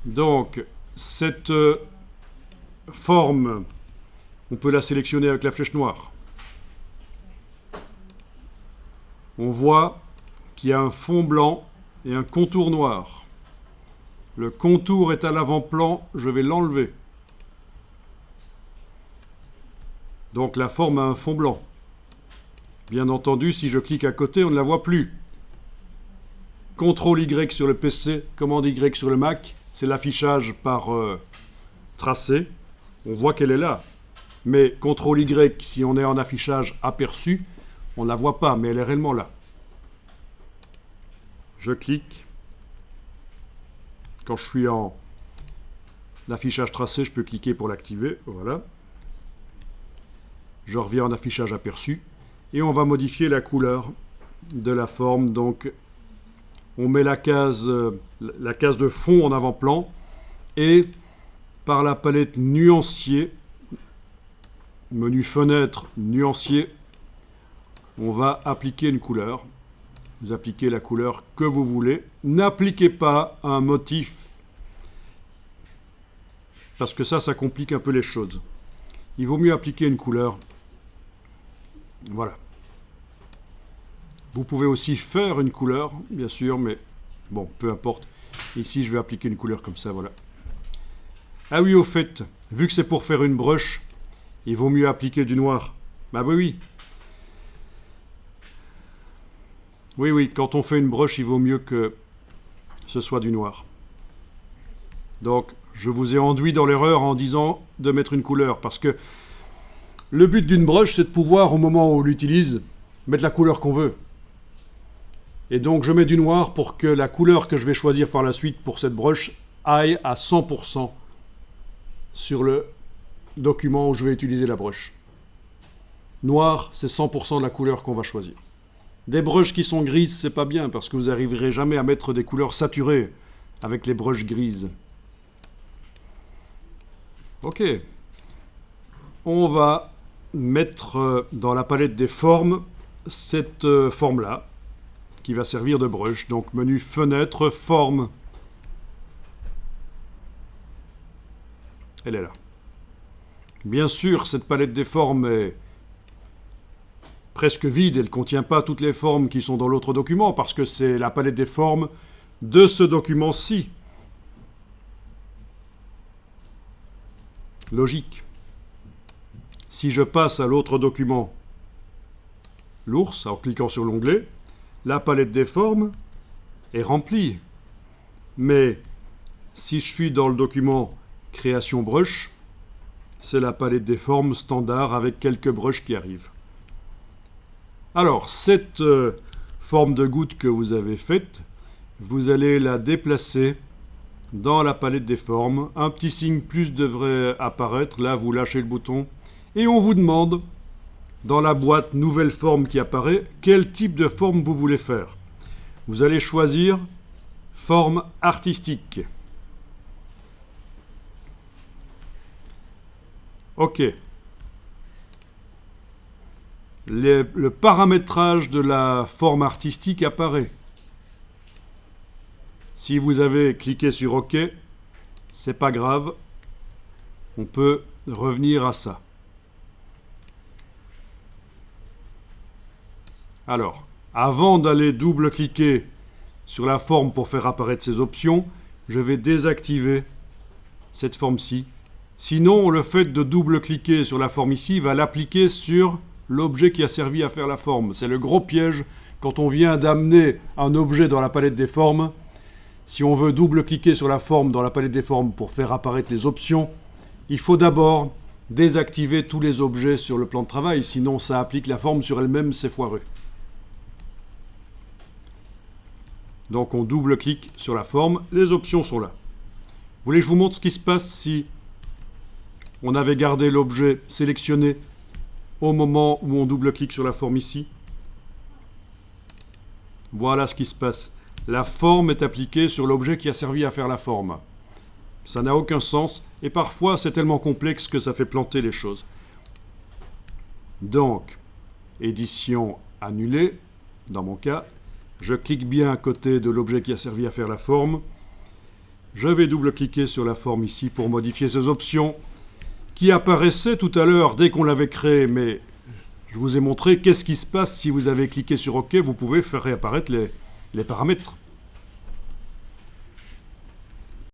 Donc, cette forme, on peut la sélectionner avec la flèche noire. On voit qu'il y a un fond blanc et un contour noir. Le contour est à l'avant-plan, je vais l'enlever. Donc la forme a un fond blanc. Bien entendu, si je clique à côté, on ne la voit plus. CTRL Y sur le PC, commande Y sur le Mac, c'est l'affichage par tracé. On voit qu'elle est là. Mais CTRL Y, si on est en affichage aperçu, on ne la voit pas, mais elle est réellement là. Je clique. Quand je suis en affichage tracé, je peux cliquer pour l'activer. Voilà. Je reviens en affichage aperçu. Et on va modifier la couleur de la forme. Donc, on met la case de fond en avant-plan. Et par la palette nuancier, menu fenêtre, nuancier, on va appliquer une couleur. Vous appliquez la couleur que vous voulez. N'appliquez pas un motif, parce que ça complique un peu les choses. Il vaut mieux appliquer une couleur. Voilà. Vous pouvez aussi faire une couleur, bien sûr, mais bon, peu importe. Ici, je vais appliquer une couleur comme ça, voilà. Ah oui, au fait, vu que c'est pour faire une brush, il vaut mieux appliquer du noir. Bah oui, oui. Oui, oui, quand on fait une brush, il vaut mieux que ce soit du noir. Donc, je vous ai enduit dans l'erreur en disant de mettre une couleur, parce que le but d'une brush, c'est de pouvoir, au moment où on l'utilise, mettre la couleur qu'on veut. Et donc, je mets du noir pour que la couleur que je vais choisir par la suite pour cette brush aille à 100% sur le document où je vais utiliser la brush. Noir, c'est 100% de la couleur qu'on va choisir. Des brushes qui sont grises, c'est pas bien, parce que vous n'arriverez jamais à mettre des couleurs saturées avec les brushes grises. Ok. On va mettre dans la palette des formes cette forme-là, qui va servir de brush. Donc, menu fenêtre, forme. Elle est là. Bien sûr, cette palette des formes est presque vide, elle ne contient pas toutes les formes qui sont dans l'autre document, parce que c'est la palette des formes de ce document-ci. Logique. Si je passe à l'autre document, l'ours, en cliquant sur l'onglet, la palette des formes est remplie. Mais si je suis dans le document création brush, c'est la palette des formes standard avec quelques brushes qui arrivent. Alors, cette forme de goutte que vous avez faite, vous allez la déplacer dans la palette des formes. Un petit signe plus devrait apparaître. Là, vous lâchez le bouton. Et on vous demande, dans la boîte nouvelle forme qui apparaît, quel type de forme vous voulez faire. Vous allez choisir forme artistique. OK. Le paramétrage de la forme artistique apparaît. Si vous avez cliqué sur OK, c'est pas grave. On peut revenir à ça. Alors, avant d'aller double-cliquer sur la forme pour faire apparaître ces options, je vais désactiver cette forme-ci. Sinon, le fait de double-cliquer sur la forme ici va l'appliquer sur l'objet qui a servi à faire la forme. C'est le gros piège quand on vient d'amener un objet dans la palette des formes. Si on veut double-cliquer sur la forme dans la palette des formes pour faire apparaître les options, il faut d'abord désactiver tous les objets sur le plan de travail, sinon ça applique la forme sur elle-même, c'est foireux. Donc on double-clique sur la forme, les options sont là. Vous voulez que je vous montre ce qui se passe si on avait gardé l'objet sélectionné au moment où on double-clique sur la forme ici? Voilà ce qui se passe. La forme est appliquée sur l'objet qui a servi à faire la forme. Ça n'a aucun sens, et parfois c'est tellement complexe que ça fait planter les choses. Donc, édition annulée, dans mon cas, je clique bien à côté de l'objet qui a servi à faire la forme, Je vais double-cliquer sur la forme ici pour modifier ces options qui apparaissaient tout à l'heure dès qu'on l'avait créé, mais je vous ai montré qu'est-ce qui se passe si vous avez cliqué sur OK, vous pouvez faire réapparaître les paramètres.